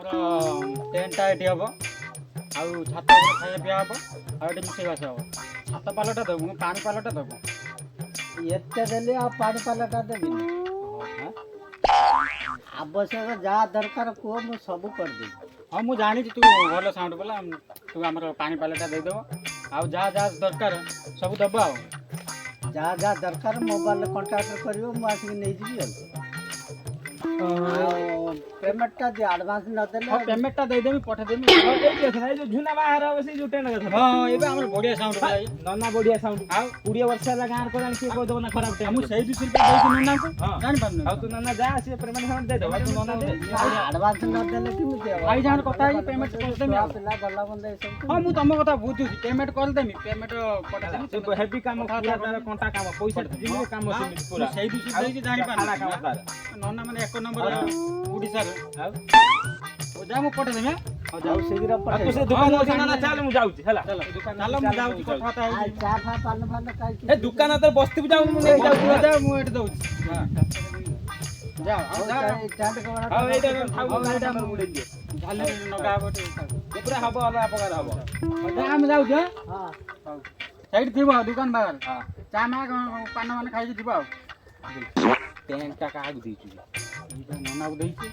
टेंटा eighty हम आउ छात खाया पिया हम आउ मिसेबास हम छात पालटा देबू पानी पालटा देबू एते देली आ पानी पालटा देबी आवश्यक जहाँ दरकार कुह मु सब कर देबी हाँ मुझे जानी तू भल साउंड बोला तू आम पानी पालटा देदेव आउ जहाँ जहाँ दरकार सब दब आउ जहाँ जहाँ दरकार मोबाइल कंटाक्ट करियो मु आसिक नहीं जीवी पेमेंट टा दे एडवांस न देले पेमेंट टा दे देबी पठा देबी ए जो झुना बाहर अब से जो टेंट कथा हां एबे हमर बढ़िया साउंड भाई नन्ना बढ़िया साउंड आ 20 वर्ष ला गार कोरान के को दबना खराब टेंट हम सही 200 रुपया देछि नन्ना को जान पानु आ तू नन्ना जा से पेमेंट हम दे दो तू नन्ना दे एडवांस न देले कि मुझे भाई जान कथा है पेमेंट कर देमी पिला गल्ला बंदे सब हां मु तम कथा बुझु पेमेंट कर देमी पेमेंट पठा देमी तो हेवी काम पूरा कंटा काम पैसा जिमे काम से पूरा सही 200 देछि जानि खाना पानु काम तार नन्ना माने एक नंबर उड़ीसा रे आउ ओ जा मु पठा देमी हो जाऊ शीघ्र तू पठे से दुकान से ना चल मु जाउची हला चलो दुकान चलो मु जाउची कथा आ है चा फा पान फान काई ए दुकान तर बस्ती जाउ मु नहीं जाउ जा मु एट दउची जा हो जा जाए टेंट कवड़ा हां एटा खाउ एटा एटा मुड़े दिए झाले नगा बटे पूरा हबो अलग प्रकार हबो जा हम जाउ जा हां साइड थिबो दुकान बाहर हां चा मा पान मान खाइ दिबो टेंट का काग देछु नन्ना को देछि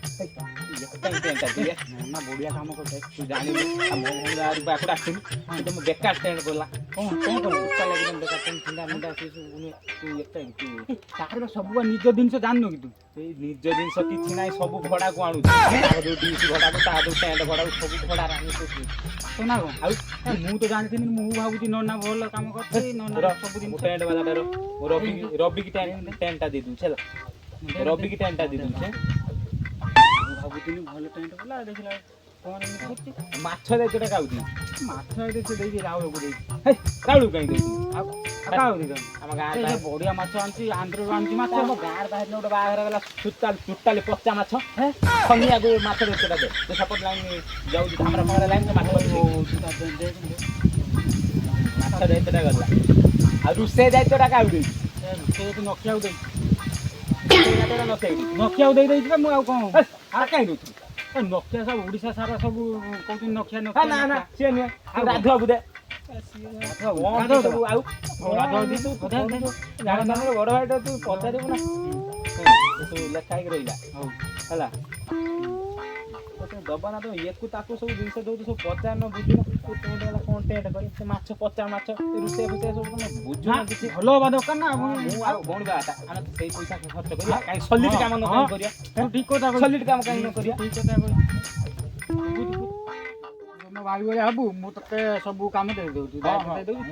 टेंट दिए नन्ना बढ़िया काम करते तू जानी हम हम बाकुड आछिन तो बेकार टेंट बोला कौन कर का लागन बेकार टेंट ठंडा मुंडा से तू एकटा तू ताकर सब निज जिंस जाननु कि तू ସେଇ ନିଜ ଜିନିଷ କିଛି ନାହିଁ ସବୁ ଭଡ଼ାକୁ ଆଣୁଛି ତାର ଯୋଉ ଡିସ୍ ଭଡ଼ାକୁ ତା ଯୋଉ ଟେଣ୍ଟ ଭଡ଼ାକୁ ସବୁ ଭଡ଼ାରେ ଆଣୁଛି ଶୁଣା କଣ ଆଉ ମୁଁ ତ ଜାଣିଥିଲି ମୁଁ ଭାବୁଛି ନନା ଭଲ କାମ କରୁଛି ନନା ସବୁ ମୁଁ ଜିନିଷ ଟେଣ୍ଟ ବାଲାଟାର ରବି କି ଟେଣ୍ଟଟା ଦେଇ ଦଉଛି ହେଲା ରବି କି ଟେଣ୍ଟଟା ଦେଇ ଦଉଛି ମୁଁ ଭାବୁଥିଲି ଭଲ ଟେଣ୍ଟ ହେଲା ଦେଖିଲା କଣ ଏମିତି କରୁଛି ମାଛ ଦାୟିତ୍ୱଟା କାଉଛି ମାଛ ଏଠି ସେ ଦେଇଛି ରାଉଳକୁ ଦେଇଛି ରାଉଳକୁ କାହିଁ ଦଉଛି ଆଉ କାହାକୁ ଦେଇଛନ୍ତି ଆମ ଗାଁରେ ବଢିଆ ମାଛ ଆଣିଛି ଆନ୍ଧ୍ରରୁ ଆଣିଛି ମାଛ ଆମ ଗାଁରେ ବାହାରିଲେ ଗୋଟେ ବାହାଘର ଗଲା ଟୋଟାଲି ପଚା ମାଛ ଖନିଆକୁ ମାଛ ଦାୟିତ୍ୱଟା ଦେ ସେ ସେପଟ ଲାଇନ୍ ଯାଉଛି ଧାମରା ଫାମରା ଲାଇନ୍ ମାଛ ମାଛ ଦାୟିତ୍ୱଟା ଗଲା ଆଉ ରୋଷେଇ ଦାୟିତ୍ୱଟା କାହାକୁ ଦେଇଛି ସେ ଯଦି ନଖିଆକୁ ଦେଇଛି ନଥେଇ ନଖିଆକୁ ଦେଇଛି ମୁଁ ଆଉ କଣ ଆଉ କାହିଁ ଦଉଛୁ ନଖିଆ ସବୁ ଓଡ଼ିଶା ସାରା ସବୁ କହୁଛନ୍ତି ନଖିଆ ନା ନଖିଆ ନା ସିଏ ନୁହେଁ ଆଉ ରାଧୁଆକୁ ଦେ ସବୁ ଆଉ ବଡ ଭାଇଟା ତୁ ପଚାରିବୁ ନା ତୁ ଲେଖା ହେଇକି ରହିଲା ହେଲା ଦବା ନା ତ ଇଏକୁ ତାକୁ ସବୁ ଜିନିଷ ଦଉଛୁ ସବୁ ପଚାର ବୁଝୁନ ତୁ ଟେଣ୍ଟ ହେଲା କଣ ଟେଣ୍ଟ କରି ସେ ମାଛ ପଚା ମାଛ ରୋଷେଇ ଫୋଷେଇ ସବୁ ତମେ ବୁଝୁନ କିଛି ଭଲ ହବା ଦରକାର ନା ମୁଁ ଆଉ ଭଉଣୀ ବାଟା ଆମେ ତ ସେଇ ପଇସା ଖର୍ଚ୍ଚ କରିବା କାହିଁ ସଲିଡ୍ କାମ ନ କାହିଁ କରିବା ଠିକ କଥା ସଲିଡ୍ କାମ କାହିଁ ନ କରିବା ଠିକ କଥା ମୋ ଭାଇ ଭଳିଆ ହବୁ ମୁଁ ତତେ ସବୁ କାମ ଦେଇ ଦଉଛି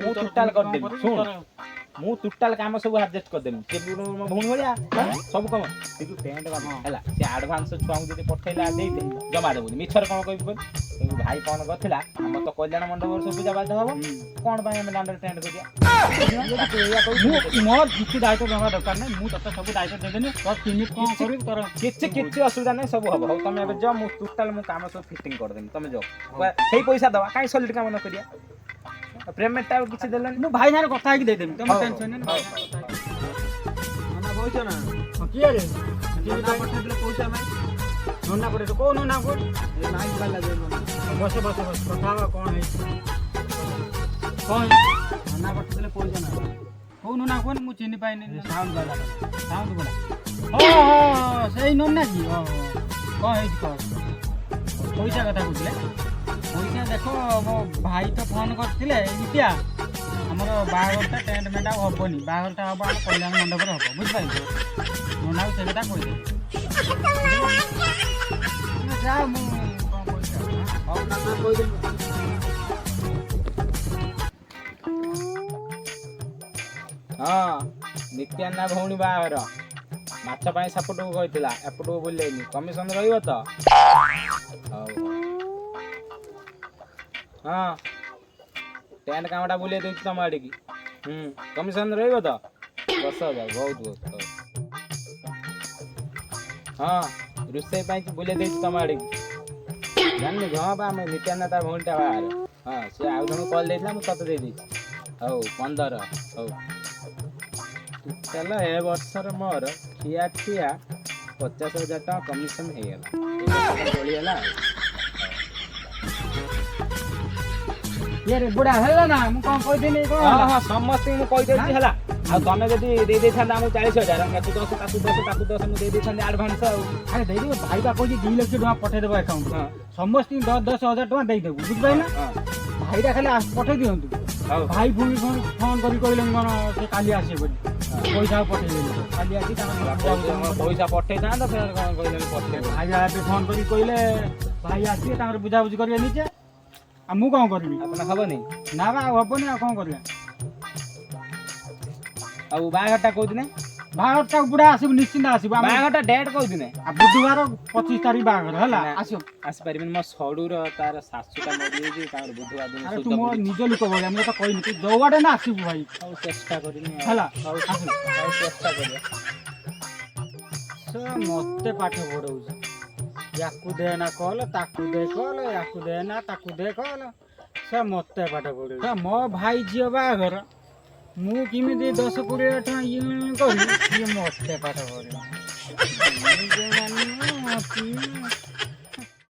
ମୁଁ ଟୋଟାଲ କରିଦେବି ଶୁଣ ମୁଁ ଟୋଟାଲ କାମ ସବୁ ଆଡଜଷ୍ଟ କରିଦେବି ସେ ମୋ ଭଉଣୀ ଭଳିଆ ସବୁ କାମ ସେ ଯୋଉ ଟେଣ୍ଟ ହେଲା ସେ ଆଡଭାନ୍ସ ଛୁଆଙ୍କୁ ଯଦି ପଠେଇଲା ଦେଇଦେ ଜମା ଦେବୁନି ମିଛରେ କଣ କହିବି କହିବି ଭାଇ ଫୋନ କରିଥିଲା ଆମର ତ କଲ୍ୟାଣ ମଣ୍ଡପର ସବୁ ପୂଜା ବାଧ୍ୟ ହବ କଣ ପାଇଁ ଆମେ ଦାଣ୍ଡରେ ଟେଣ୍ଟ କରିବା ମୋର କିଛି ଦାୟିତ୍ୱ ଦେବା ଦରକାର ନାହିଁ ମୁଁ ତତେ ସବୁ ଦାୟିତ୍ୱ ଦେଇଦେନି ତୋର କେମିତି କଣ କରିବି ତୋର କିଛି ଅସୁବିଧା ନାହିଁ ସବୁ ହବ ହଉ ତମେ ଏବେ ଯାଅ ମୁଁ ଟୋଟାଲ ମୁଁ କାମ ସବୁ ଫିଟିଂ କରିଦେବି ତମେ ଯାଅ ସେଇ ପଇସା ଦବା କାହିଁ ସଲିଡ୍ କାମ ନ କରିବା ପେମେଣ୍ଟ ଆଉ କିଛି ଦେଲେନି ମୁଁ ଭାଇ ସାଙ୍ଗରେ କଥା ହେଇକି ଦେଇଦେବି ତମେ ଟେନସନ ନେନି ନନା କହୁଛ ନା କିଏ ରେ ନନା ପଠେଇଥିଲେ ପଇସା ପାଇଁ ନନା ପଠେଇଛ କୋଉ ନନା କୋଉ ଏ ମାଇକ ବାଲା ବସ କଥା ହବା କଣ ହେଇଛି କଣ ନନା ପଠେଇଥିଲେ ପଇସା ନା କୋଉ ନନା କୁହନି ମୁଁ ଚିହ୍ନି ପାଇନି ସାଉଣ୍ଡ ବାଲା ସେଇ ନନା କି କଣ ହେଇଛି କହ ପଇସା କଥା କହୁଥିଲେ ପଇସା ଦେଖ ମୋ ଭାଇ ତ ଫୋନ୍ କରିଥିଲେ ଇତିଆ ଆମର ବାହାଘରଟା ଟେଣ୍ଟ ମେଣ୍ଟ ଆଉ ହବନି ବାହାଘରଟା ହବ ଆମ କଲ୍ୟାଣ ମଣ୍ଡପରେ ହବ ବୁଝିପାରିଲ ନନାକୁ ସେ କଥା କହିଦେବି ଯା ମୁଁ କ'ଣ ପଇସା ହଉ ନନା କହିଦେବି ହଁ ନିତ୍ୟାନା ଭଉଣୀ ବାହାଘର ମାଛ ପାଇଁ ସେପଟକୁ କହିଥିଲା ଏପଟକୁ ବୁଲେଇନି କମିଶନ ରହିବ ତ ହଉ ହଁ ଟେଣ୍ଟ କାମଟା ବୁଲେଇ ଦେଉଛି ତମ ଆଡ଼ିକି କମିଶନ ରହିବ ତ 10,000 ବହୁତ ହଁ ରୋଷେଇ ପାଇଁ ବୁଲେଇ ଦେଇଛି ତମ ଆଡ଼ିକି ଜାଣିନି ହଁ ବା ଆମେ ନିତ୍ୟାନା ତା ଭଉଣୀଟା ବାହାଘର ହଁ ସେ ଆଉ ଜଣଙ୍କୁ କଲ୍ ଦେଇଥିଲା ମୁଁ ତତେ ଦେଇଦେଇଛି ହଉ 15 ହଉ ଚାଲ ଏ ବର୍ଷର ମୋର ଖିଆ 50,000 ଟଙ୍କା କମିଶନ ହେଇଗଲା ଏ ଦୋଳି ହେଲା ଇଏ ରେ ବୁଢା ହେଲା ନା ମୁଁ କଣ କହିଥିଲି କଣ ହଁ ହେଲା? ହଁ ସମସ୍ତଙ୍କୁ ମୁଁ କହିଦେଉଛି ହେଲା ଆଉ ତମେ ଯଦି ଦେଇ ଦେଇଥାନ୍ତେ ଆମକୁ 40,000 ତାକୁ 10 ତାକୁ 10 ତାକୁ 10 ମୁଁ ଦେଇ ଦେଇଥାନ୍ତି ଆଡଭାନ୍ସ ଆଉ ଆରେ ଦେଇଦେବ ଭାଇ ବା କହୁଛି 2 ଲକ୍ଷ ଟଙ୍କା ପଠେଇଦେବ ଆକାଉଣ୍ଟ ହଁ ସମସ୍ତଙ୍କୁ 10,000 ଟଙ୍କା ଦେଇଦେବୁ ବୁଝିପାରିଲ ନା ହଁ ଭାଇଟା ଖାଲି ପଠେଇ ଦିଅନ୍ତୁ ହଉ ଭାଇ ପୁଣି ଫୋନ କରି କହିଲେନି କଣ ସେ କାଲି ଆସିବେ ବୋଲି ପଇସା ଆଉ ପଠେଇଦେଲି କାଲି ଆସି ତାଙ୍କର ପଇସା ପଠେଇଥାନ୍ତ ଫେର କଣ କହିଲେ ପଠେଇବ ଭାଇ ଏବେ ଫୋନ କରି କହିଲେ ଭାଇ ଆସିବେ ତାଙ୍କର ବୁଝାବୁଝି କରିବେ ନିଜେ ଆଉ ମୁଁ କଣ କରିବି ଆପଣ ହବନି ନା ବା ଆଉ ହବନି ଆଉ କଣ କରିବା ଆଉ ବାହାଘରଟା କୋଉଦିନ ବାହାଘରଟା ବୁଢା ଆସିବୁ ନିଶ୍ଚିନ୍ତ ଆସିବୁ ଆମେ ବାହାଘରଟା ଡେଟ୍ କୋଉଦିନ ଆଉ ବୁଧବାର 25 ତାରିଖ ବାହାଘର ହେଲା ନା। ଆସିବ ଆସିପାରିବିନି ମୋ ସଡୁର ତାର ଶାଶୁଟା ମରିଯାଇଛି ତାଙ୍କର ବୁଧବାର ଦିନ ଆରେ ତୁ ସୁଧ ମୋ ପଡୁଛି। ନିଜ ଲୋକ ଭଳିଆ ମୁଁ ତ କହିନି ତୁ ଯୋଉଆଡେ ନା ଆସିବୁ ଭାଇ ହଉ ଚେଷ୍ଟା କରିନି ଆଉ। ହେଲା ହଉ ଆସିବୁ ହଉ ଚେଷ୍ଟା କରିବା ସେ ମତେ ପାଠ ପଢଉଛି ୟାକୁ ଦେ ନା କଲ ତାକୁ ଦେ କଲ ୟାକୁ ଦେ ନା ତାକୁ ଦେ କଲ ସେ ମତେ ପାଠ ପଢଉଛି ସେ ମୋ ଭାଇ ଝିଅ ବାହାଘର ମୁଁ କେମିତି 10-20 ଟଙ୍କା ଇଏ କରିବି ସିଏ ମତେ ପାଠ ପଢିବ